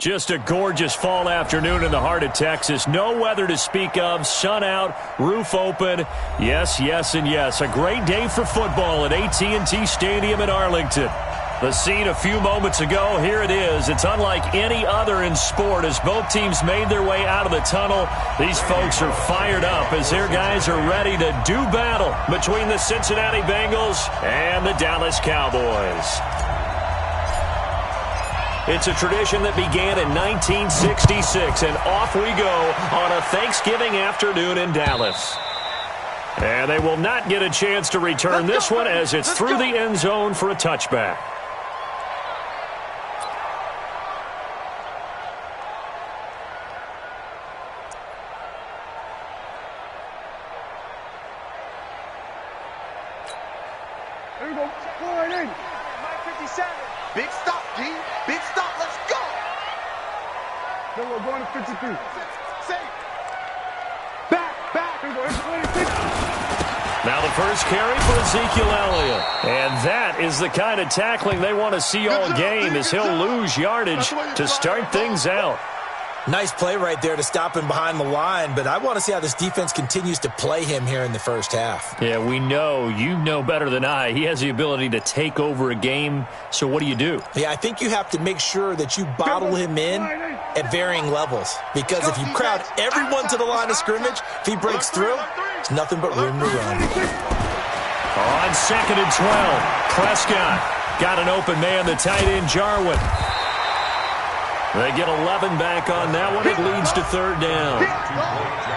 Just a gorgeous fall afternoon in the heart of Texas. No weather to speak of. Sun out, roof open. Yes, yes, and yes. A great day for football at AT&T Stadium in Arlington. The scene a few moments ago, here it is. It's unlike any other in sport as both teams made their way out of the tunnel. These folks are fired up as their guys are ready to do battle between the Cincinnati Bengals and the Dallas Cowboys. It's a tradition that began in 1966, and off we go on a Thanksgiving afternoon in Dallas. And they will not get a chance to return this one as it's through the end zone for a touchback. There we go. Go right in. 57. Big stop, G. Big stop. Let's go. Then we're going to 53. Safe. Back. Here we go. 26. Now the first carry for Ezekiel Elliott. And that is the kind of tackling they want to see all game as he'll lose yardage to start things out. Nice play right there to stop him behind the line, but I want to see how this defense continues to play him here in the first half. Yeah, we know. You know better than I. He has the ability to take over a game, so what do you do? Yeah, I think you have to make sure that you bottle him in at varying levels, because if you crowd everyone to the line of scrimmage, if he breaks through, there's nothing but room to run. On 2nd and 12, Prescott got an open man, the tight end Jarwin. They get 11 back on that one. It leads to third down.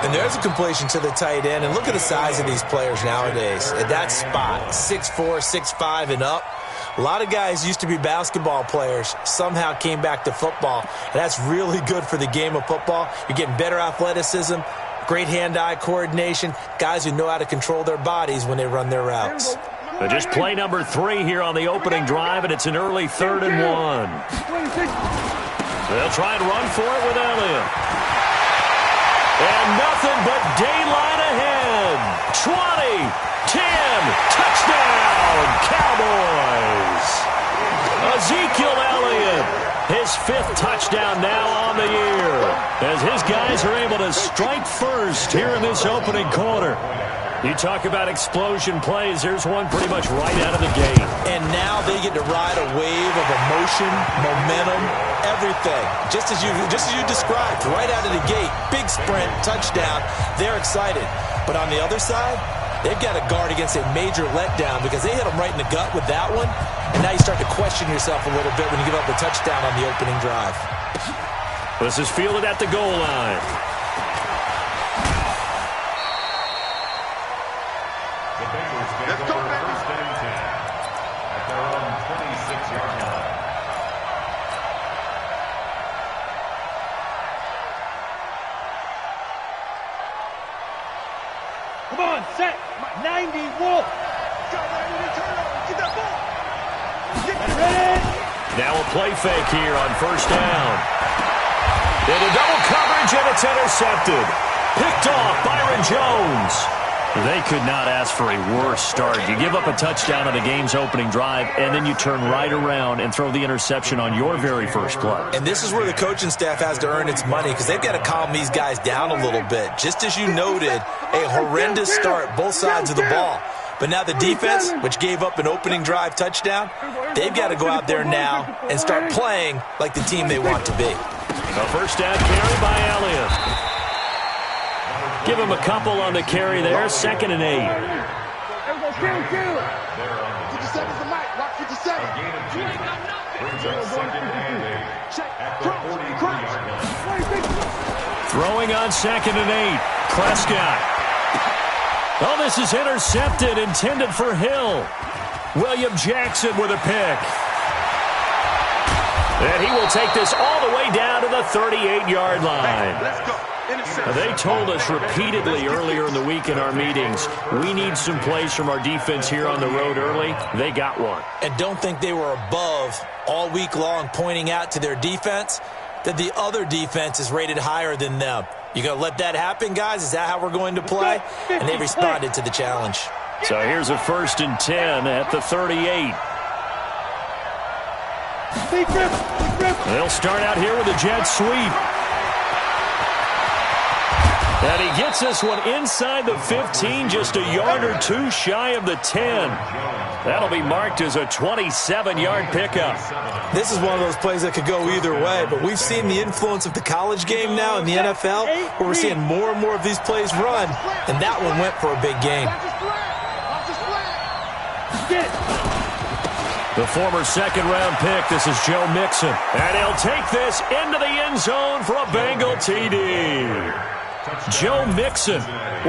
And there's a completion to the tight end. And look at the size of these players nowadays. At that spot, 6'4", 6'5", and up. A lot of guys used to be basketball players, somehow came back to football. And that's really good for the game of football. You're getting better athleticism, great hand-eye coordination, guys who know how to control their bodies when they run their routes. But just play number 3 here on the opening drive, and it's an early 3rd and 1. They'll try and run for it with Elliott. And nothing but daylight ahead. 20, 10, touchdown, Cowboys. Ezekiel Elliott, his 5th touchdown now on the year, as his guys are able to strike first here in this opening quarter. You talk about explosion plays. There's one pretty much right out of the gate. And now they get to ride a wave of emotion, momentum, everything. Just as you described, right out of the gate, big sprint, touchdown. They're excited. But on the other side, they've got to guard against a major letdown because they hit them right in the gut with that one. And now you start to question yourself a little bit when you give up a touchdown on the opening drive. This is fielded at the goal line. Let's go, baby. First and 10 at their own 26-yard line. Come on, set. 90, Wolf. Get that ball. Get ready. Now a play fake here on first down. Into double coverage, and it's intercepted. Picked off Byron Jones. They could not ask for a worse start. You give up a touchdown on the game's opening drive, and then you turn right around and throw the interception on your very first play. And this is where the coaching staff has to earn its money because they've got to calm these guys down a little bit. Just as you noted, a horrendous start, both sides of the ball. But now the defense, which gave up an opening drive touchdown, they've got to go out there now and start playing like the team they want to be. A first down carry by Elliott. Give him a couple on the carry there. 2nd and 8. 57's the mic. Rock 57. Brings up 2nd and 8 at the 43-yard line. Throwing on 2nd and 8. Prescott. Oh, this is intercepted, intended for Hill. William Jackson with a pick. And he will take this all the way down to the 38-yard line. Let's go. They told us repeatedly earlier in the week in our meetings, we need some plays from our defense here on the road early. They got one. And don't think they were above all week long pointing out to their defense that the other defense is rated higher than them. You going to let that happen, guys? Is that how we're going to play? And they responded to the challenge. So here's a 1st and 10 at the 38. They'll start out here with a jet sweep. And he gets this one inside the 15, just a yard or two shy of the 10. That'll be marked as a 27-yard pickup. This is one of those plays that could go either way, but we've seen the influence of the college game now in the NFL, where we're seeing more and more of these plays run, and that one went for a big gain. The former second-round pick, this is Joe Mixon. And he'll take this into the end zone for a Bengal TD. Joe Mixon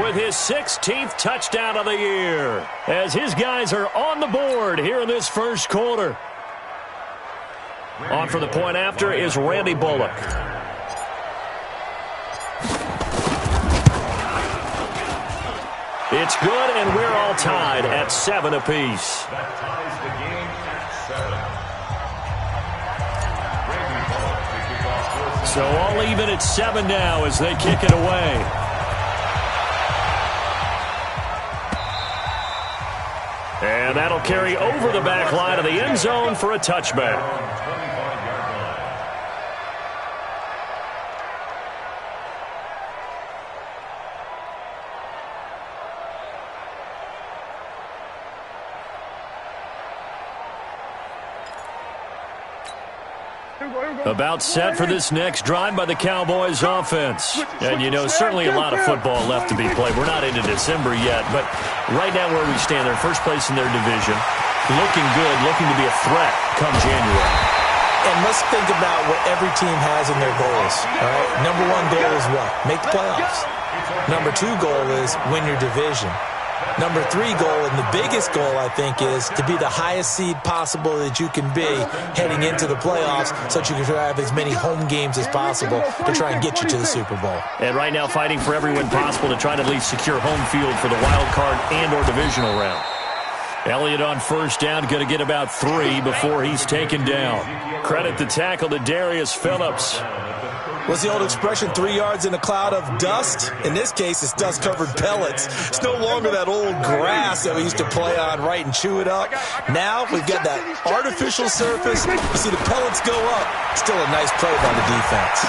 with his 16th touchdown of the year, as his guys are on the board here in this first quarter. On for the point after is Randy Bullock. It's good, and we're all tied at 7 apiece. That ties the game at 7. So all even at 7 now as they kick it away. And that'll carry over the back line of the end zone for a touchback. About set for this next drive by the Cowboys offense. And, you know, certainly a lot of football left to be played. We're not into December yet, but right now where we stand, they're first place in their division. Looking good, looking to be a threat come January. And let's think about what every team has in their goals. All right? Number one goal is what? Make the playoffs. Number two goal is win your division. Number three goal, and the biggest goal, I think, is to be the highest seed possible that you can be heading into the playoffs so that you can have as many home games as possible to try and get you to the Super Bowl. And right now fighting for every win possible to try to at least secure home field for the wild card and or divisional round. Elliott on first down, going to get about 3 before he's taken down. Credit the tackle to Darius Phillips. What's the old expression, 3 yards in a cloud of dust? In this case, it's dust-covered pellets. It's no longer that old grass that we used to play on, right, and chew it up. Now we've got that artificial surface. You see the pellets go up. Still a nice play by the defense.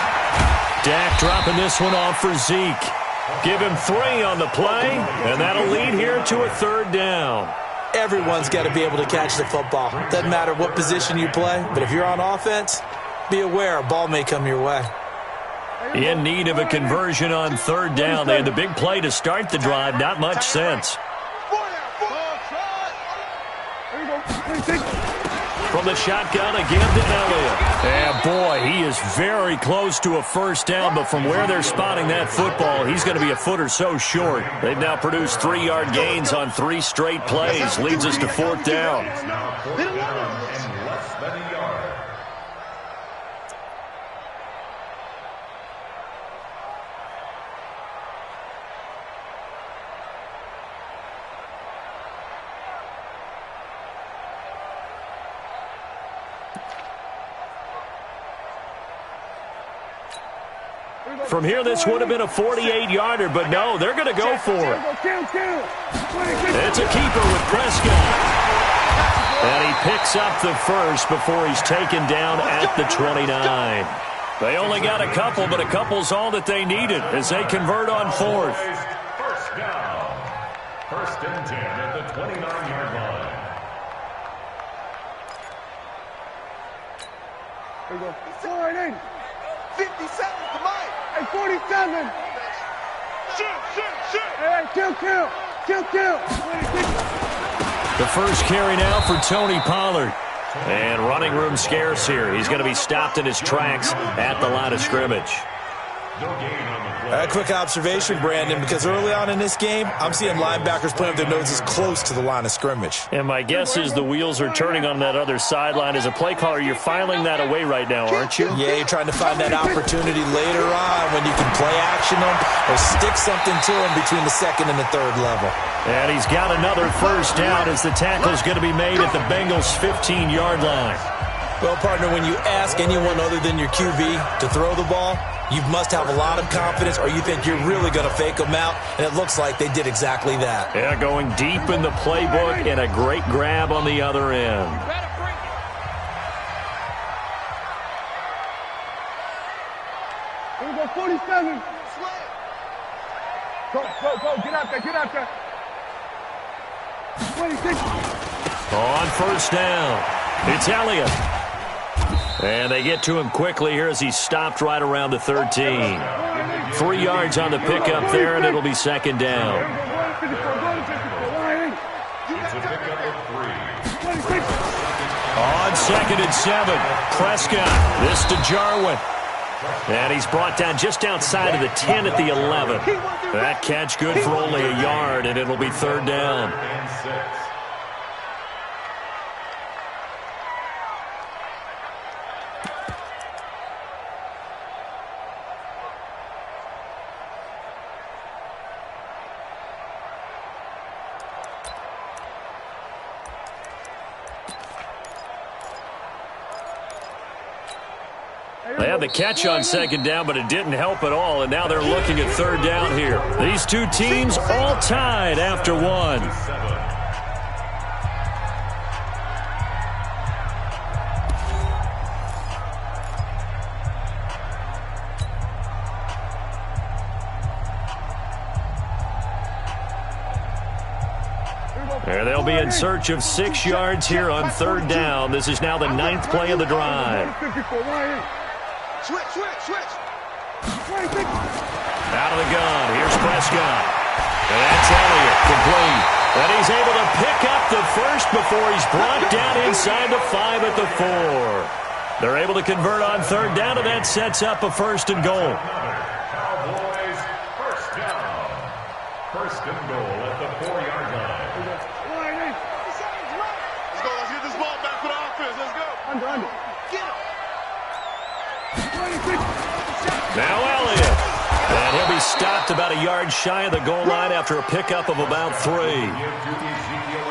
Dak dropping this one off for Zeke. Give him 3 on the play, and that'll lead here to a 3rd down. Everyone's got to be able to catch the football. Doesn't matter what position you play, but if you're on offense, be aware a ball may come your way. In need of a conversion on 3rd down. They had the big play to start the drive. Not much sense. From the shotgun again to Elliott. And boy, he is very close to a 1st down, but from where they're spotting that football, he's going to be a foot or so short. They've now produced 3-yard gains on 3 straight plays. Leads us to 4th down. Now 4th down and less than a yard. From here, this would have been a 48-yarder, but no, they're going to go for it. It's a keeper with Prescott. And he picks up the first before he's taken down at the 29. They only got a couple, but a couple's all that they needed as they convert on 4th. 1st down. 1st and 10 at the 29-yard line. There we go. 4-8. 57, come on. Hey, 47. Shoot. Hey, kill. The first carry now for Tony Pollard. And running room scarce here. He's going to be stopped in his tracks at the line of scrimmage. A quick observation, Brandon, because early on in this game, I'm seeing linebackers playing with their noses close to the line of scrimmage. And my guess is the wheels are turning on that other sideline. As a play caller, you're filing that away right now, aren't you? Yeah, you're trying to find that opportunity later on when you can play action them or stick something to them between the 2nd and the 3rd level. And he's got another 1st down as the tackle's going to be made at the Bengals' 15-yard line. Well, partner, when you ask anyone other than your QB to throw the ball, you must have a lot of confidence or you think you're really going to fake them out, and it looks like they did exactly that. Yeah, going deep in the playbook and a great grab on the other end. 7. Go, get out there. 26. On first down, it's Elliott. And they get to him quickly here as he's stopped right around the 13. 3 yards on the pickup there, and it'll be second down. It's a pickup of 3. On 2nd and 7, Prescott. This to Jarwin. And he's brought down just outside of the 10 at the 11. That catch good for only a yard, and it'll be third down. And 6. They had the catch on second down, but it didn't help at all, and now they're looking at third down here. These two teams all tied after one. 7. There they'll be in search of 6 yards here on third down. This is now the 9th play of the drive. Switch. Out of the gun, here's Prescott. And that's Elliott, complete. And he's able to pick up the first before he's brought down inside the 5 at the 4. They're able to convert on third down, and that sets up a 1st and goal. Cowboys first down. 1st and goal at the 4-yard line. Let's get this ball back for the offense. Let's go. Under. Get him. 26. Now Elliott. And he'll be stopped about a yard shy of the goal line after a pickup of about 3.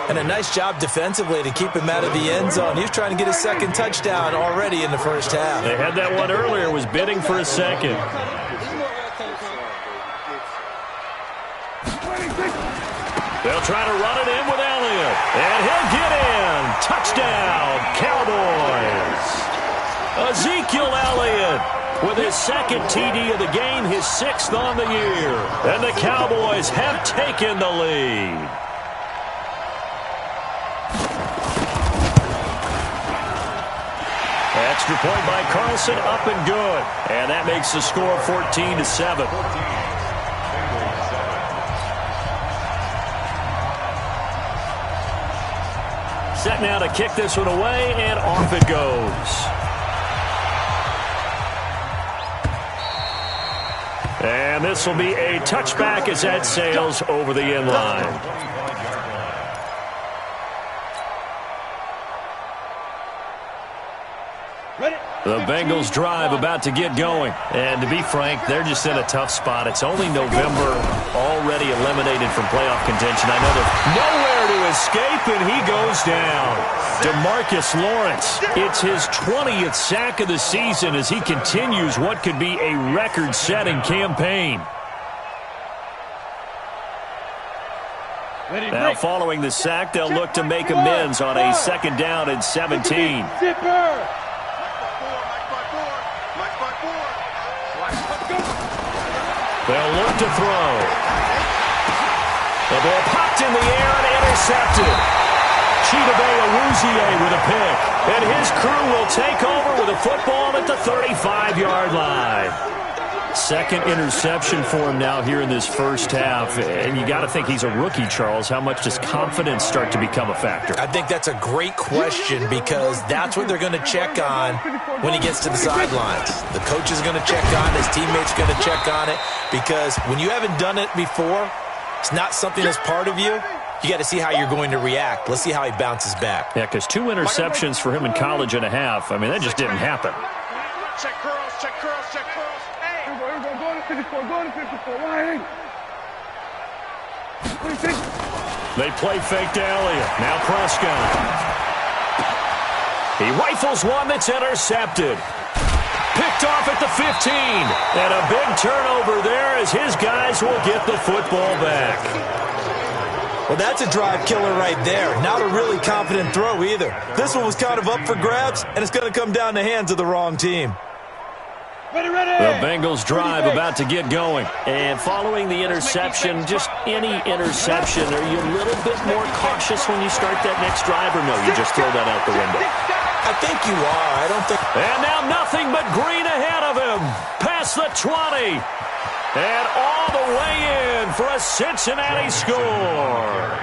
And a nice job defensively to keep him out of the end zone. He was trying to get his 2nd touchdown already in the first half. They had that one earlier, was bidding for a 2nd. They'll try to run it in with Elliott. And he'll get in. Touchdown, Cowboys. Ezekiel Elliott with his 2nd TD of the game, his 6th on the year. And the Cowboys have taken the lead. Extra point by Carlson, up and good. And that makes the score 14-7. Set now to kick this one away, and off it goes. And this will be a touchback as that sails over the end line. The Bengals drive about to get going. And to be frank, they're just in a tough spot. It's only November, already eliminated from playoff contention. I know there's nowhere to escape, and he goes down. DeMarcus Lawrence, it's his 20th sack of the season as he continues what could be a record-setting campaign. Now following the sack, they'll look to make amends on a 2nd down and 17. They'll look to throw. The ball popped in the air and intercepted. Chidobe Awuzie with a pick. And his crew will take over with a football at the 35-yard line. 2nd interception for him now here in this first half. And you got to think he's a rookie, Charles. How much does confidence start to become a factor? I think that's a great question because that's what they're going to check on when he gets to the sidelines. The coach is going to check on it. His teammates are going to check on it because when you haven't done it before, it's not something that's part of you. You got to see how you're going to react. Let's see how he bounces back. Yeah, because 2 interceptions for him in college and a half. I mean, that just didn't happen. Check curls. Hey. Here we go. Go to 54. Line. 26. They play fake to Elliott. Now Prescott. He rifles one that's intercepted. Picked off at the 15. And a big turnover there as his guys will get the football back. Well, that's a drive killer right there. Not a really confident throw either. This one was kind of up for grabs, and it's going to come down the hands of the wrong team. The Bengals drive about to get going. And following the interception, just any interception, are you a little bit more cautious when you start that next drive, or no, you just throw that out the window? I think you are. I don't think... And now nothing but green ahead of him. Past the 20. And all the way in for a Cincinnati score.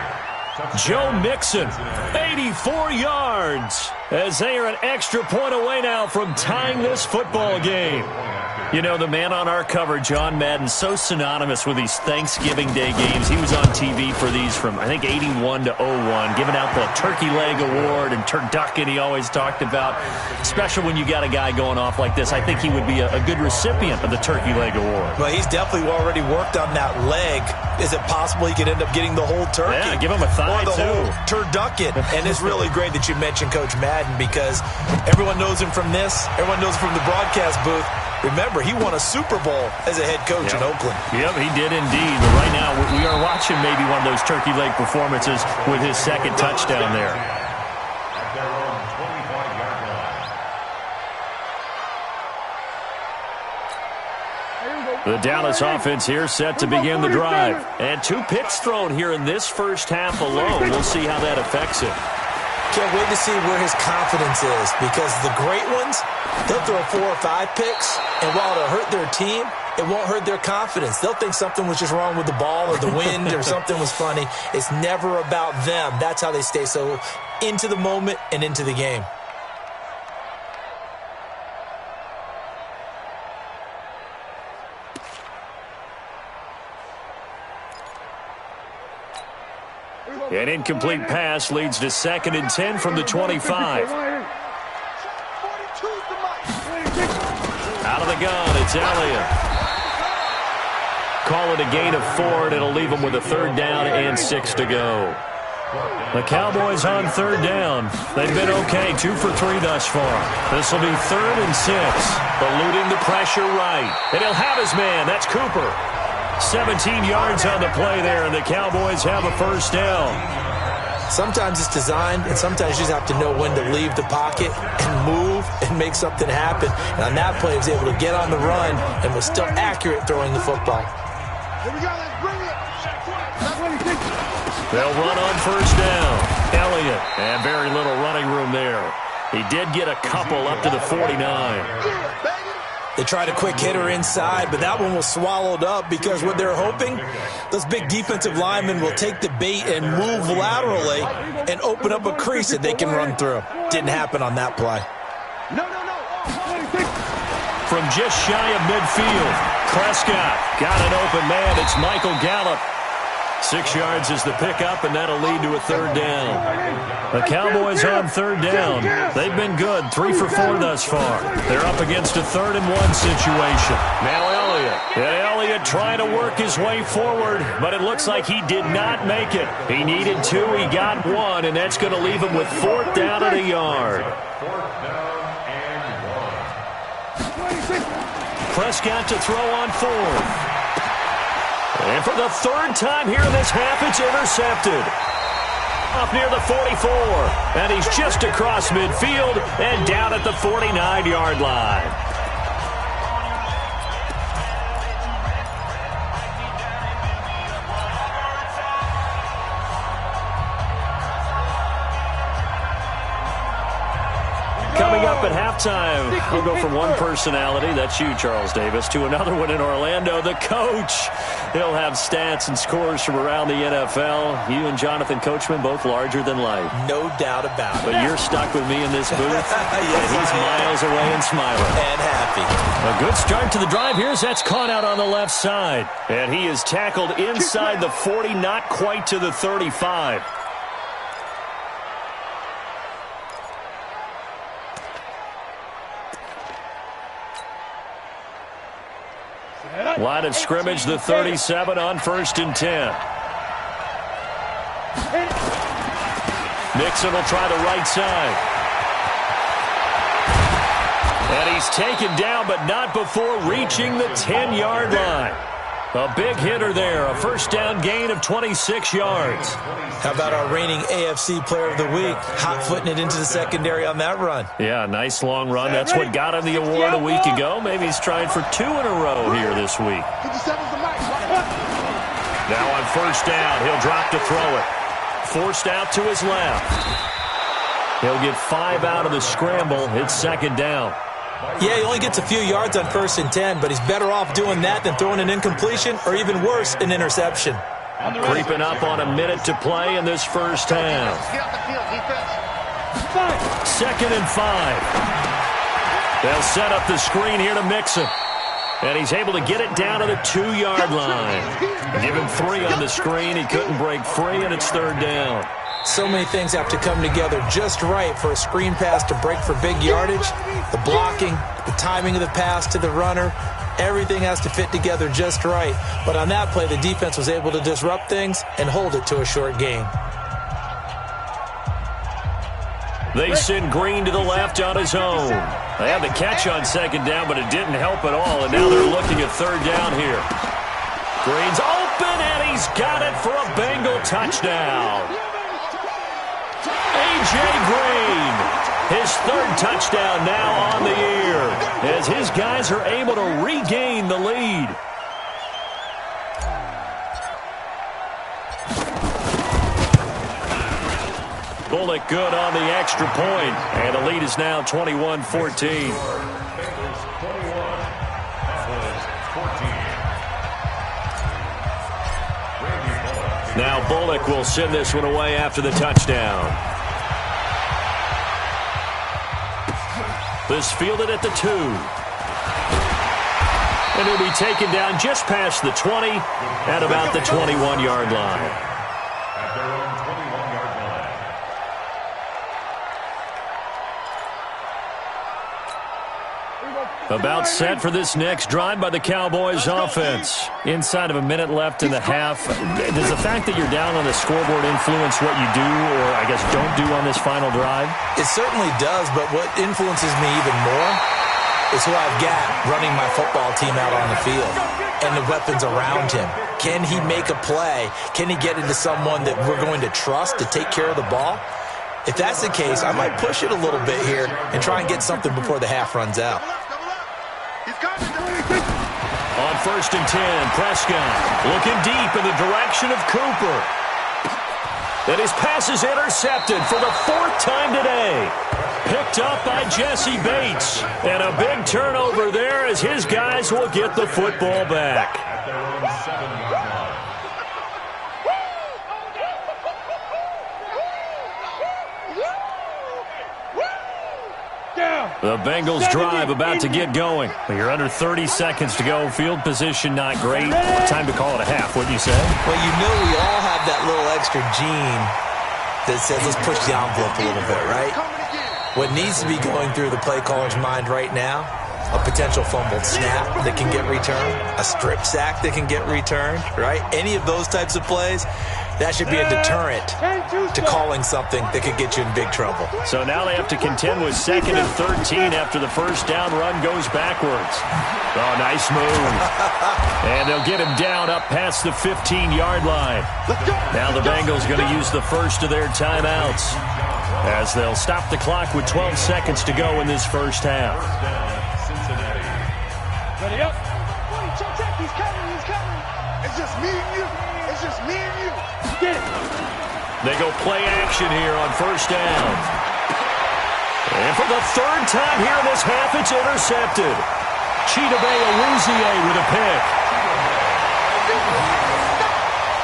Joe Mixon, 84 yards, as they are an extra point away now from tying this football game. You know, the man on our cover, John Madden, so synonymous with these Thanksgiving Day games. He was on TV for these from, I think, 81 to 01, giving out the Turkey Leg Award and turducken he always talked about. Special when you got a guy going off like this. I think he would be a good recipient of the Turkey Leg Award. Well, he's definitely already worked on that leg. Is it possible he could end up getting the whole turkey? Yeah, give him a thigh, or the too. whole turducken. And it's really great that you mentioned Coach Madden, because everyone knows him from this. Everyone knows him from the broadcast booth. Remember, he won a Super Bowl as a head coach in Oakland. Yep, he did indeed. But right now, we are watching maybe one of those turkey leg performances with his second touchdown there. At their own 25-yard line. The Dallas offense here set to begin the drive. And 2 picks thrown here in this first half alone. We'll see how that affects it. Can't wait to see where his confidence is, because the great ones, they'll throw 4 or 5 picks, and while it'll hurt their team, it won't hurt their confidence. They'll think something was just wrong with the ball or the wind or something was funny. It's never about them. That's how they stay so into the moment and into the game. An incomplete pass leads to 2nd and 10 from the 25. Out of the gun, it's Elliott. Call it a gain of 4, and it'll leave them with a 3rd down and 6 to go. The Cowboys on 3rd down. They've been okay, 2 for 3 thus far. This will be 3rd and 6. Eluding the pressure right. And he'll have his man. That's Cooper. 17 yards on the play there, and the Cowboys have a 1st down. Sometimes it's designed, and sometimes you just have to know when to leave the pocket and move and make something happen. And on that play, he was able to get on the run and was still accurate throwing the football. Here we go, let's bring it. They'll run on 1st down. Elliott, and very little running room there. He did get a couple up to the 49. They tried a quick hitter inside, but that one was swallowed up, because what they're hoping, those big defensive linemen will take the bait and move laterally and open up a crease that they can run through. Didn't happen on that play. No. From just shy of midfield, Prescott got an open man. It's Michael Gallup. 6 yards is the pickup, and that'll lead to a 3rd down. The Cowboys on 3rd down. They've been good, 3 for 4 thus far. They're up against a 3rd and 1 situation. Now Elliott. And Elliott trying to work his way forward, but it looks like he did not make it. He needed 2, he got 1, and that's going to leave him with 4th down and a yard. 4th down and 1. Prescott to throw on 4th. And for the 3rd time here in this half, it's intercepted. Off near the 44. And he's just across midfield and down at the 49-yard line. Coming up at halftime, we'll go from one personality, that's you, Charles Davis, to another one in Orlando, the coach. He'll have stats and scores from around the NFL. You and Jonathan Coachman, both larger than life. No doubt about it. But you're stuck with me in this booth. Yes, and he's miles away and smiling. And happy. A good start to the drive. Here's that's caught out on the left side. And he is tackled inside the 40, not quite to the 35. Line of scrimmage, the 37 on 1st and 10. Nixon will try the right side. And he's taken down, but not before reaching the 10-yard line. A big hitter there, a first down gain of 26 yards. How about our reigning AFC Player of the Week, hot-footing it into the secondary on that run? Yeah, nice long run. That's what got him the award a week ago. Maybe he's trying for 2 in a row here this week. Now on first down, he'll drop to throw it. Forced out to his left. He'll get 5 out of the scramble. It's second down. Yeah, he only gets a few yards on 1st and 10, but he's better off doing that than throwing an incompletion or even worse, an interception. Creeping up on a minute to play in this first half. 2nd and 5. They'll set up the screen here to mix him. And he's able to get it down to the 2-yard line. Give him 3 on the screen. He couldn't break free, and it's 3rd down. So many things have to come together just right for a screen pass to break for big yardage. The blocking, the timing of the pass to the runner, everything has to fit together just right. But on that play, the defense was able to disrupt things and hold it to a short gain. They send Green to the left on his own. They had the catch on 2nd down, but it didn't help at all, and now they're looking at 3rd down here. Green's open, and he's got it for a Bengal touchdown. A.J. Green, his 3rd touchdown now on the year, as his guys are able to regain the lead. Bullock good on the extra point, and the lead is now 21-14. Now Bullock will send this one away after the touchdown. This fielded at the 2. And he'll be taken down just past the 20 at about the 21-yard line. At their own 21-yard line. About set for this next drive by the Cowboys offense. Inside of a minute left in the half. Does the fact that you're down on the scoreboard influence what you do, or I guess don't do on this final drive? It certainly does, but what influences me even more is who I've got running my football team out on the field and the weapons around him. Can he make a play? Can he get into someone that we're going to trust to take care of the ball? If that's the case, I might push it a little bit here and try and get something before the half runs out. On 1st and 10, Prescott looking deep in the direction of Cooper. And his pass is intercepted for the 4th time today. Picked up by Jesse Bates. And a big turnover there as his guys will get the football back. At their own 7-yard line. The Bengals drive about to get going. You're under 30 seconds to go. Field position not great. Time to call it a half, wouldn't you say? Well, you know we all have that little extra gene that says let's push the envelope a little bit, right? What needs to be going through the play caller's mind right now, a potential fumbled snap that can get returned, a strip sack that can get returned, right? Any of those types of plays, that should be a deterrent to calling something that could get you in big trouble. So now they have to contend with 2nd and 13 after the first down run goes backwards. Oh, nice move. And they'll get him down up past the 15-yard line. Now the Bengals going to use the first of their timeouts as they'll stop the clock with 12 seconds to go in this first half. Ready up. Check, he's coming, he's coming. It's just me and you. It's just me and you. Get it. They go play action here on 1st down. And for the 3rd time here in this half, it's intercepted. Chidobe Awuzie with a pick.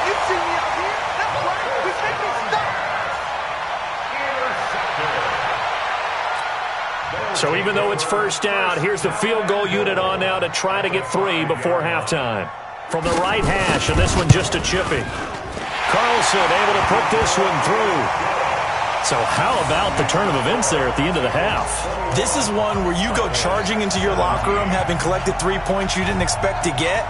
You see me out here? That's right. We make it stop. So even though it's 1st down, here's the field goal unit on now to try to get 3 before halftime. From the right hash, and this one just a chippy. Carlson able to put this one through. So how about the turn of events there at the end of the half? This is one where you go charging into your locker room having collected 3 points you didn't expect to get,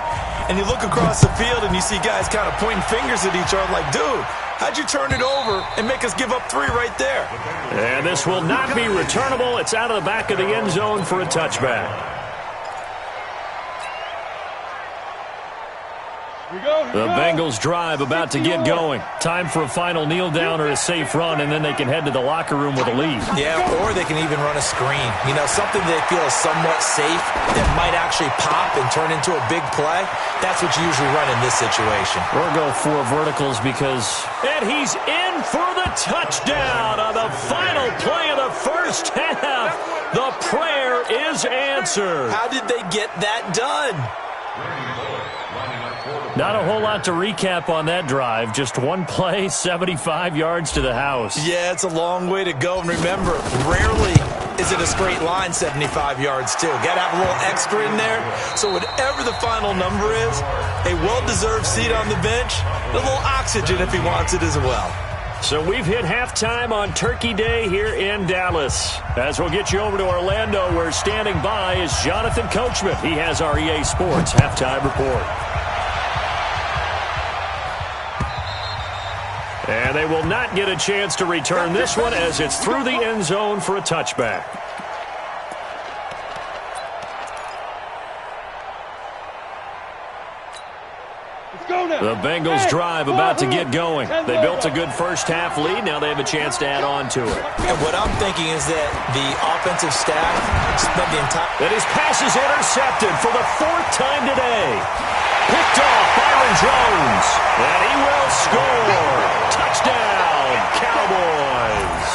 and you look across the field and you see guys kind of pointing fingers at each other like, dude, how'd you turn it over and make us give up 3 right there? And this will not be returnable. It's out of the back of the end zone for a touchback. The Bengals drive about to get going. Time for a final kneel down or a safe run, and then they can head to the locker room with a lead. Yeah, or they can even run a screen. You know, something they feel is somewhat safe that might actually pop and turn into a big play. That's what you usually run in this situation. We'll go 4 verticals because... And he's in for the touchdown on the final play of the first half. The prayer is answered. How did they get that done? Not a whole lot to recap on that drive. Just one play, 75 yards to the house. Yeah, it's a long way to go. And remember, rarely is it a straight line 75 yards, too. Got to have a little extra in there. So whatever the final number is, a well-deserved seat on the bench, a little oxygen if he wants it as well. So we've hit halftime on Turkey Day here in Dallas. As we'll get you over to Orlando, where standing by is Jonathan Coachman. He has our EA Sports halftime report. And they will not get a chance to return this one as it's through the end zone for a touchback. The Bengals drive about to get going. They built a good first-half lead. Now they have a chance to add on to it. And what I'm thinking is that the offensive staff spent the entire... And his pass is intercepted for the 4th time today. Picked off Byron Jones. And he will score. Touchdown, Cowboys.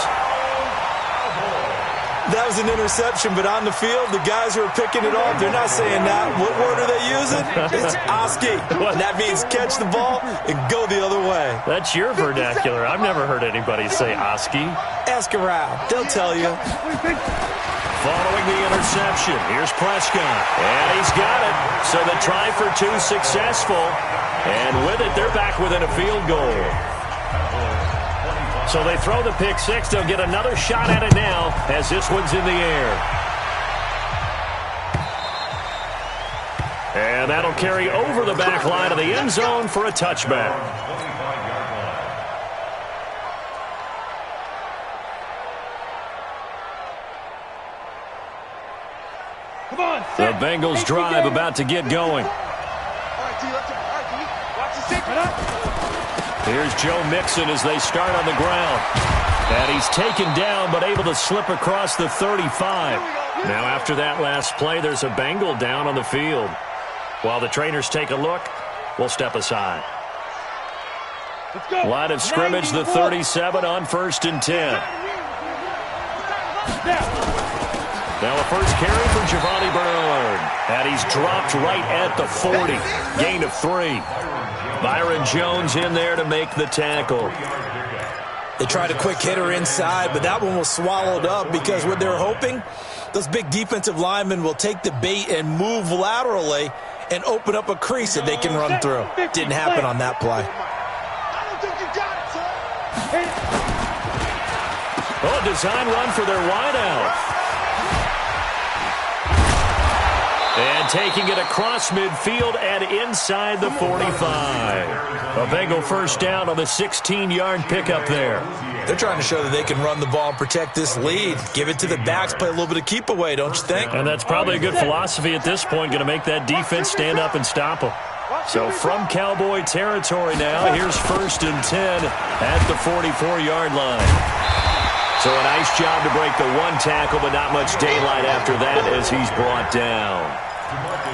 That was an interception, but on the field, the guys who are picking it off, they're not saying that. What word are they using? It's Oski. That means catch the ball and go the other way. That's your vernacular. I've never heard anybody say Oski. Ask around. They'll tell you. Following the interception, here's Prescott. And he's got it. So the try for 2 successful. And with it, they're back within a field goal. So they throw the pick 6. They'll get another shot at it now as this one's in the air. And that'll carry over the back line of the end zone for a touchback. The Bengals drive about to get going. Here's Joe Mixon as they start on the ground. And he's taken down but able to slip across the 35. Now after that last play, there's a Bengal down on the field. While the trainers take a look, we'll step aside. Line of scrimmage, the 37 on 1st and 10. Now a first carry for Giovanni Bernard. And he's dropped right at the 40. Gain of 3. Byron Jones in there to make the tackle. They tried a quick hitter inside, but that one was swallowed up because what they're hoping, those big defensive linemen will take the bait and move laterally and open up a crease that they can run through. Didn't happen on that play. Oh, design run for their wideout. And taking it across midfield and inside the 45. A Bengal first down on the 16-yard pickup there. They're trying to show that they can run the ball and protect this lead. Give it to the backs, play a little bit of keep away, don't you think? And that's probably a good philosophy at this point, going to make that defense stand up and stop them. So from Cowboy territory now, here's 1st and 10 at the 44-yard line. So a nice job to break the 1 tackle, but not much daylight after that as he's brought down.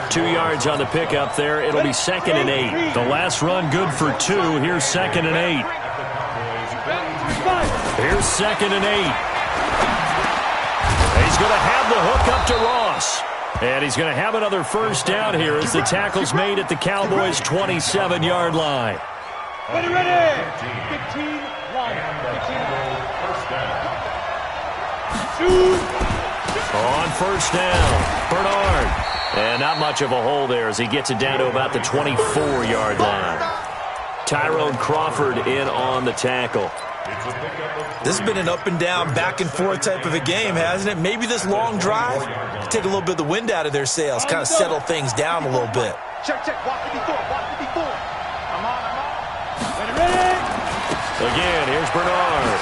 2 yards on the pickup there. It'll be 2nd and 8. The last run good for 2. Here's 2nd and 8. Here's 2nd and 8. He's going to have the hook up to Ross. And he's going to have another first down here as the tackle's made at the Cowboys' 27-yard line. Ready. 15 line. 15 On first down, Bernard. And not much of a hole there as he gets it down to about the 24-yard line. Tyrone Crawford in on the tackle. This has been an up-and-down, back-and-forth type of a game, hasn't it? Maybe this long drive take a little bit of the wind out of their sails, kind of settle things down a little bit. Check. Walk 54. I'm on. Ready. Again, here's Bernard.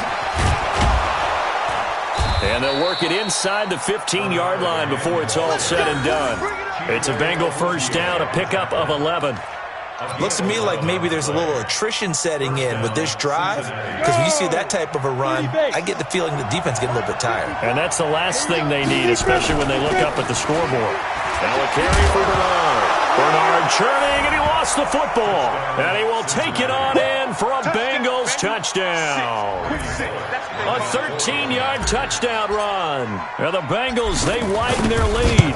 And they'll work it inside the 15-yard line before it's all said and done. It's a Bengal first down, a pickup of 11. Looks to me like maybe there's a little attrition setting in with this drive, because when you see that type of a run, I get the feeling the defense getting a little bit tired. And that's the last thing they need, especially when they look up at the scoreboard. Now a carry for Bernard. Bernard churning, and he lost the football. And he will take it on in for a Bengals touchdown. A 13-yard touchdown run. And the Bengals, they widen their lead.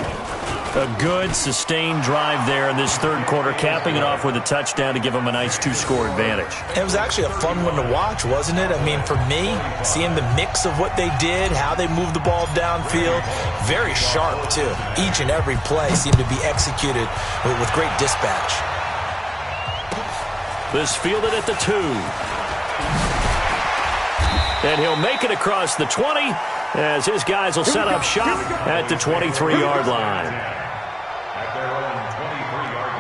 A good, sustained drive there in this third quarter, capping it off with a touchdown to give them a nice two-score advantage. It was actually a fun one to watch, wasn't it? I mean, for me, seeing the mix of what they did, how they moved the ball downfield, very sharp, too. Each and every play seemed to be executed with great dispatch. This fielded at the 2. And he'll make it across the 20 as his guys will set up shop at the 23-yard line. At their own 23-yard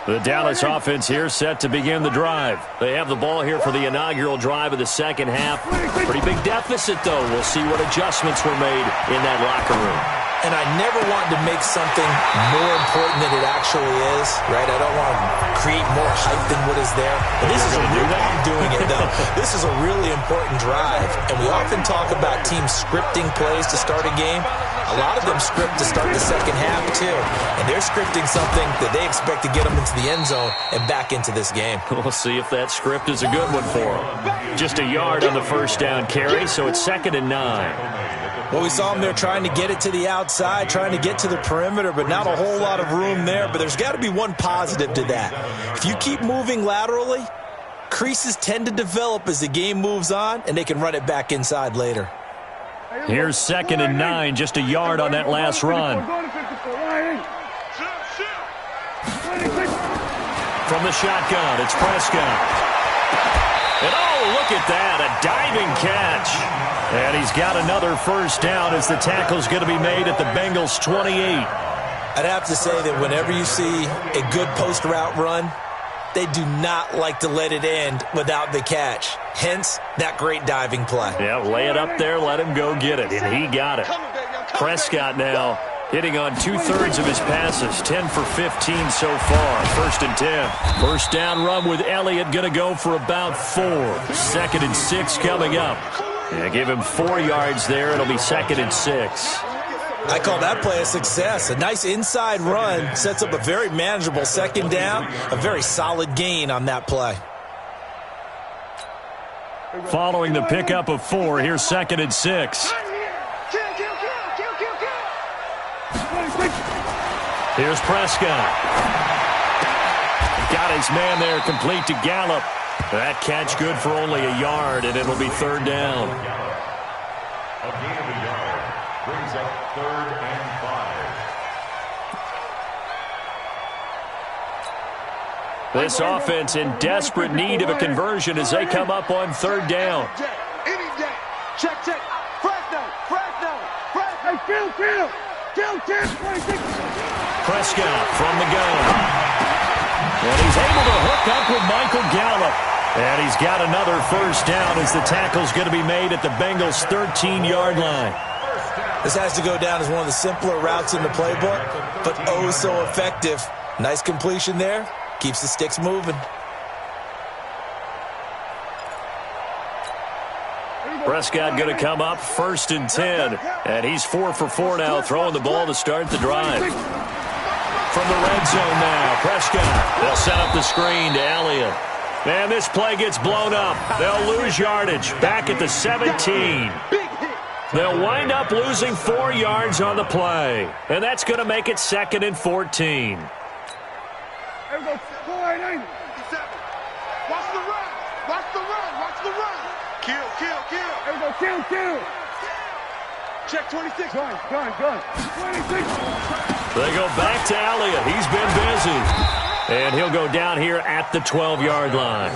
line. The Dallas offense here set to begin the drive. They have the ball here for the inaugural drive of the second half. Pretty big deficit, though. We'll see what adjustments were made in that locker room. And I never want to make something more important than it actually is, right? I don't want to create more hype than what is there. But this is a real, I'm doing it, though. This is a really important drive. And we often talk about teams scripting plays to start a game. A lot of them script to start the second half, too. And they're scripting something that they expect to get them into the end zone and back into this game. We'll see if that script is a good one for them. Just a yard on the first down carry, so it's 2nd and 9. Well, we saw them there trying to get it to the outside, trying to get to the perimeter, but not a whole lot of room there. But there's got to be one positive to that. If you keep moving laterally, creases tend to develop as the game moves on, and they can run it back inside later. Here's 2nd and 9, just a yard on that last run. From the shotgun, it's Prescott. And oh, look at that, a diving catch. And he's got another first down as the tackle's going to be made at the Bengals' 28. I'd have to say that whenever you see a good post route run, they do not like to let it end without the catch. Hence, that great diving play. Yeah, lay it up there, let him go get it, and he got it. Prescott now hitting on 2/3 of his passes, 10 for 15 so far. 1st and 10. First down run with Elliott, going to go for about 4. 2nd and 6 coming up. Yeah, give him 4 yards there. It'll be 2nd and 6. I call that play a success. A nice inside run sets up a very manageable second down. A very solid gain on that play. Following the pickup of 4, here's 2nd and 6. Here's Prescott. Got his man there complete to Gallup. That catch good for only a yard, and it'll be 3rd down. A gain of a yard brings up 3rd and 5. This offense in desperate need of a conversion as they come up on 3rd down. Check. Prescott from the gun. And he's able to hook up with Michael Gallup. And he's got another first down as the tackle's going to be made at the Bengals' 13-yard line. This has to go down as one of the simpler routes in the playbook, but oh so effective. Nice completion there. Keeps the sticks moving. Prescott going to come up 1st and 10. And he's 4 for 4 now, throwing the ball to start the drive. From the red zone now, Prescott. They'll set up the screen to Elliott. And this play gets blown up. They'll lose yardage back at the 17. They'll wind up losing 4 yards on the play. And that's going to make it 2nd and 14. Kill. Check 26. Gun. 26. They go back to Elliott. He's been busy. And he'll go down here at the 12-yard line.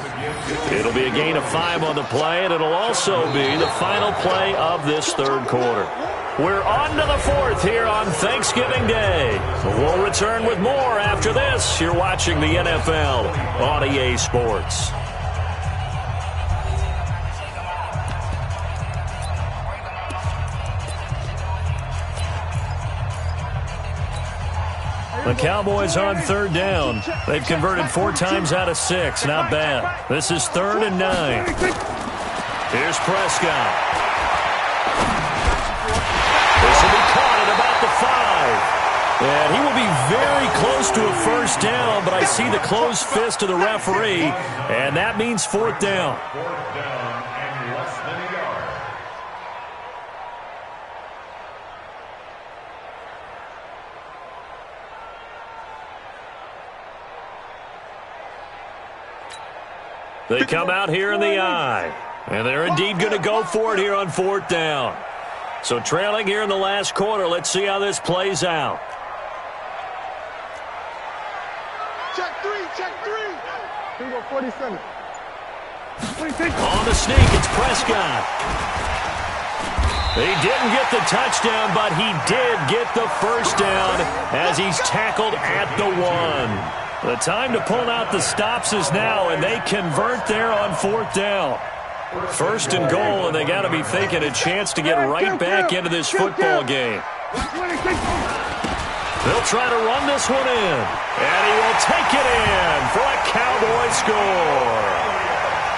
It'll be a gain of 5 on the play, and it'll also be the final play of this third quarter. We're on to the 4th here on Thanksgiving Day. We'll return with more after this. You're watching the NFL on EA Sports. The Cowboys on third down. They've converted 4 times out of 6. Not bad. This is 3rd and 9. Here's Prescott. This will be caught at about the 5. And he will be very close to a first down, but I see the closed fist of the referee, and that means 4th down. 4th down and less than a yard. They come out here in the eye, and they're indeed going to go for it here on 4th down. So trailing here in the last quarter, let's see how this plays out. Check 3, check 3. Here we go, 47. On the sneak, it's Prescott. He didn't get the touchdown, but he did get the first down as he's tackled at the 1. The time to pull out the stops is now, and they convert there on 4th down. 1st and goal, and they got to be thinking a chance to get right back into this football game. They'll try to run this one in, and he will take it in for a Cowboy score.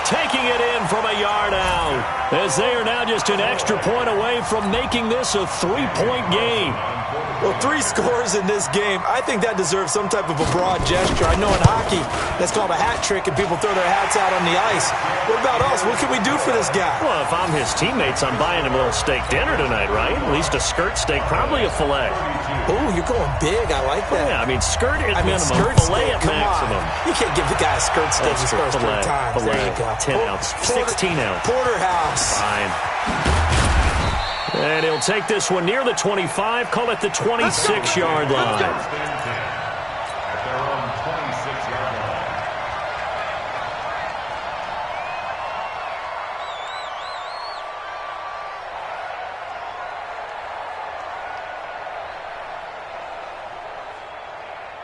Taking it in from a yard out, as they are now just an extra point away from making this a 3-point game. Well, 3 scores in this game, I think that deserves some type of a broad gesture. I know in hockey, that's called a hat trick, and people throw their hats out on the ice. What about us? What can we do for this guy? Well, if I'm his teammates, I'm buying him a little steak dinner tonight, right? At least a skirt steak, probably a filet. Oh, you're going big. I like that. Yeah, I mean, skirt at minimum, skirt filet steak, at maximum. You can't give the guy a skirt steak his first 3 times. Filet, there you go. 10 ounce, 16 ounce. Porterhouse. Fine. And he'll take this one near the 25, call it the 26-yard line. At their own 26-yard line.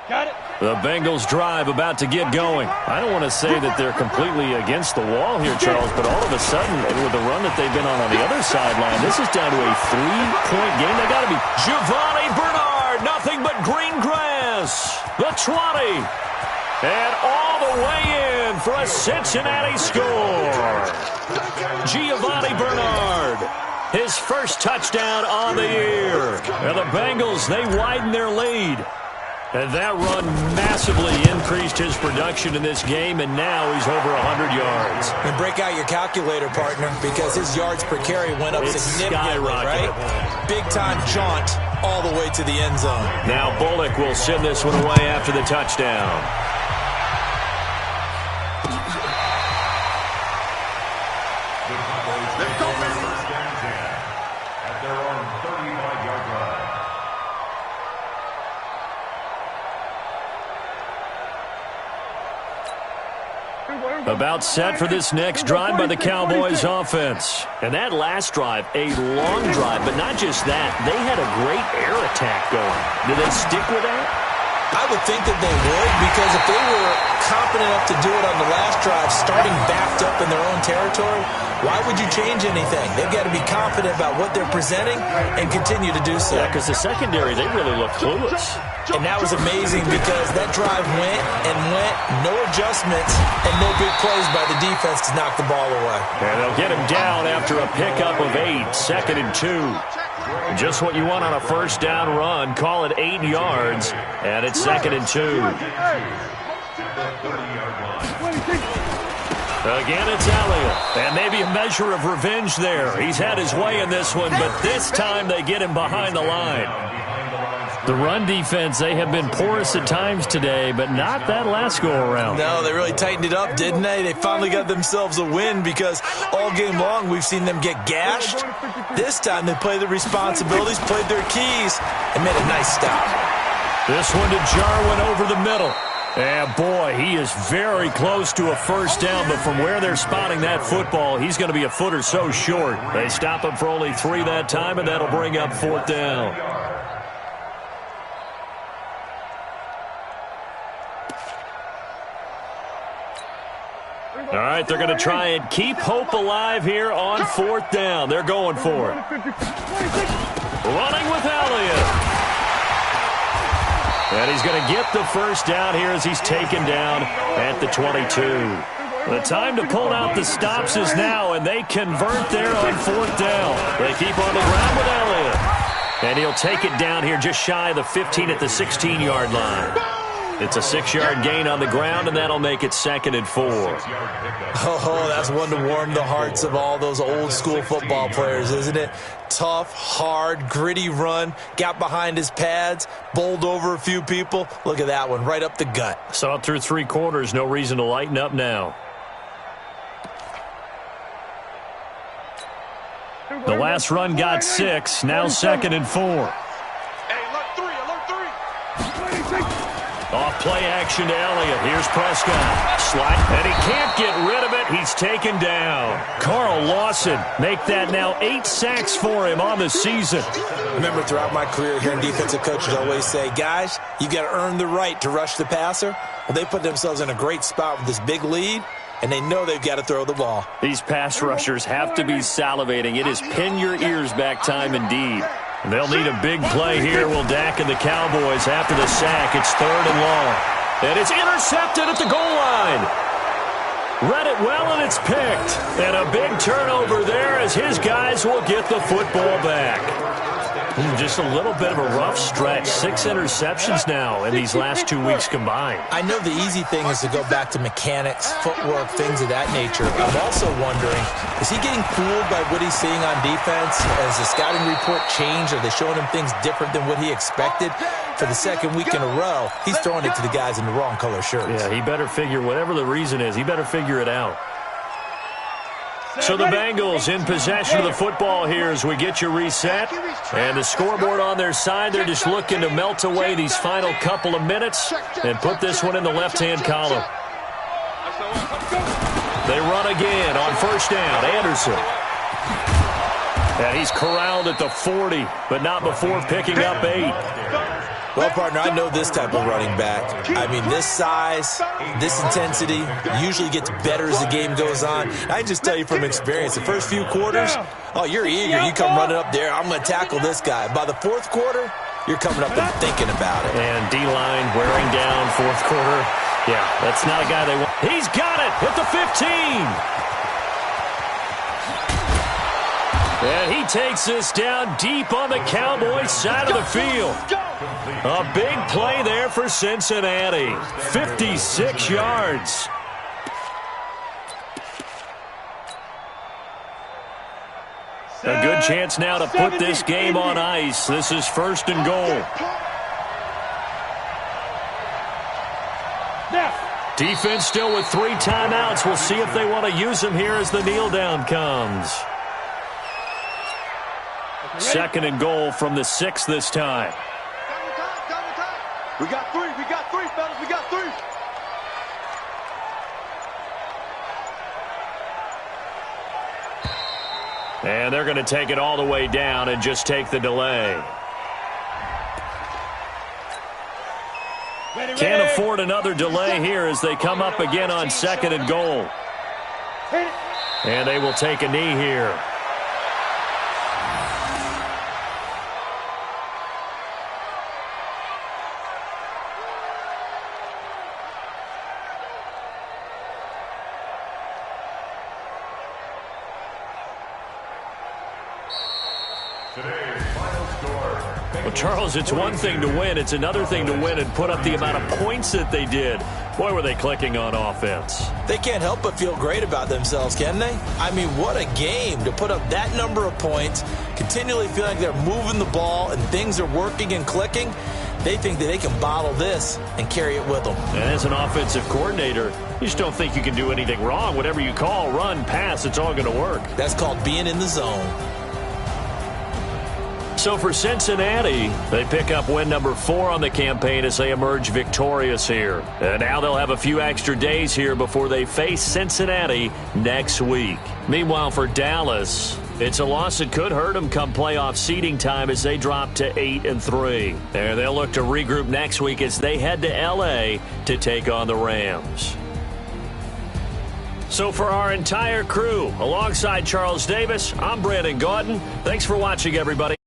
Got it. The Bengals drive about to get going. I don't want to say that they're completely against the wall here, Charles, but all of a sudden, with the run that they've been on the other sideline, this is down to a 3-point game. They got to be Giovanni Bernard, nothing but green grass. The 20. And all the way in for a Cincinnati score. Giovanni Bernard, his first touchdown on the year. And the Bengals, they widen their lead. And that run massively increased his production in this game, and now he's over 100 yards. And break out your calculator, partner, because his yards per carry went up significantly, right? Big-time jaunt all the way to the end zone. Now Bullock will send this one away after the touchdown. At their own 35-yard line. About set for this next drive by the Cowboys offense. And that last drive, a long drive, but not just that. They had a great air attack going. Do they stick with that? I would think that they would, because if they were confident enough to do it on the last drive, starting backed up in their own territory, why would you change anything? They've got to be confident about what they're presenting and continue to do so. Yeah, because the secondary, they really look clueless. And that was amazing because that drive went and went, no adjustments, and no big plays by the defense to knock the ball away. And they'll get him down after a pickup of 8, 2nd and 2. Just what you want on a first down run. Call it 8 yards, and it's 2nd and 2. Again, it's Elliott, and maybe a measure of revenge there. He's had his way in this one, but this time they get him behind the line. The run defense, they have been porous at times today, but not that last go-around. No, they really tightened it up, didn't they? They finally got themselves a win because all game long we've seen them get gashed. This time they played the responsibilities, played their keys, and made a nice stop. This one to Jarwin over the middle. And, boy, he is very close to a first down, but from where they're spotting that football, he's going to be a foot or so short. They stop him for only 3 that time, and that'll bring up 4th down. All right, they're going to try and keep hope alive here on 4th down. They're going for it. Running with Elliott. And he's going to get the first down here as he's taken down at the 22. The time to pull out the stops is now, and they convert there on 4th down. They keep on the ground with Elliott. And he'll take it down here just shy of the 15 at the 16-yard line. It's a 6-yard gain on the ground, and that'll make it 2nd and 4. Oh, that's one to warm the hearts of all those old-school football players, isn't it? Tough, hard, gritty run, got behind his pads, bowled over a few people. Look at that one, right up the gut. Saw it through 3 quarters, no reason to lighten up now. The last run got 6, now 2nd and 4. Hey, alert 3, alert 3. Off play action to Elliott. Here's Prescott. Slide, and he can't get rid of it. He's taken down. Carl Lawson make that now 8 sacks for him on the season. Remember, throughout my career, hearing defensive coaches always say, guys, you got to earn the right to rush the passer. Well, they put themselves in a great spot with this big lead, and they know they've got to throw the ball. These pass rushers have to be salivating. It is pin your ears back time indeed. They'll need a big play here. Will Dak and the Cowboys after the sack. It's 3rd and long. And it's intercepted at the goal line. Read it well, and it's picked. And a big turnover there as his guys will get the football back. Just a little bit of a rough stretch. 6 interceptions now in these last 2 weeks combined. I know the easy thing is to go back to mechanics, footwork, things of that nature. I'm also wondering, is he getting fooled by what he's seeing on defense? Has the scouting report changed? Are they showing him things different than what he expected? For the 2nd week in a row, he's throwing it to the guys in the wrong color shirts. Yeah, he better figure, whatever the reason is, he better figure it out. So the Bengals in possession of the football here as we get you reset. And the scoreboard on their side, they're just looking to melt away these final couple of minutes and put this one in the left-hand column. They run again on 1st down. Anderson. And he's corralled at the 40, but not before picking up 8. Well, partner, I know this type of running back. I mean, this size, this intensity usually gets better as the game goes on. I can just tell you from experience, the first few quarters, oh, you're eager. You come running up there, I'm going to tackle this guy. By the 4th quarter, you're coming up and thinking about it. And D-line wearing down 4th quarter. Yeah, that's not a guy they want. He's got it at the 15. And he takes this down deep on the Cowboys side of the field. A big play there for Cincinnati. 56 yards. A good chance now to put this game on ice. This is 1st and goal. Defense still with 3 timeouts. We'll see if they want to use them here as the kneel down comes. 2nd and goal from the 6 this time. We got 3, fellas, we got 3. And they're going to take it all the way down and just take the delay. Can't afford another delay here as they come up again on 2nd and goal. And they will take a knee here. Well, Charles, it's one thing to win. It's another thing to win and put up the amount of points that they did. Boy, were they clicking on offense. They can't help but feel great about themselves, can they? I mean, what a game to put up that number of points, continually feel like they're moving the ball and things are working and clicking. They think that they can bottle this and carry it with them. And as an offensive coordinator, you just don't think you can do anything wrong. Whatever you call, run, pass, it's all going to work. That's called being in the zone. So for Cincinnati, they pick up win number 4 on the campaign as they emerge victorious here. And now they'll have a few extra days here before they face Cincinnati next week. Meanwhile, for Dallas, it's a loss that could hurt them come playoff seeding time as they drop to 8-3. And they'll look to regroup next week as they head to L.A. to take on the Rams. So for our entire crew, alongside Charles Davis, I'm Brandon Gautin. Thanks for watching, everybody.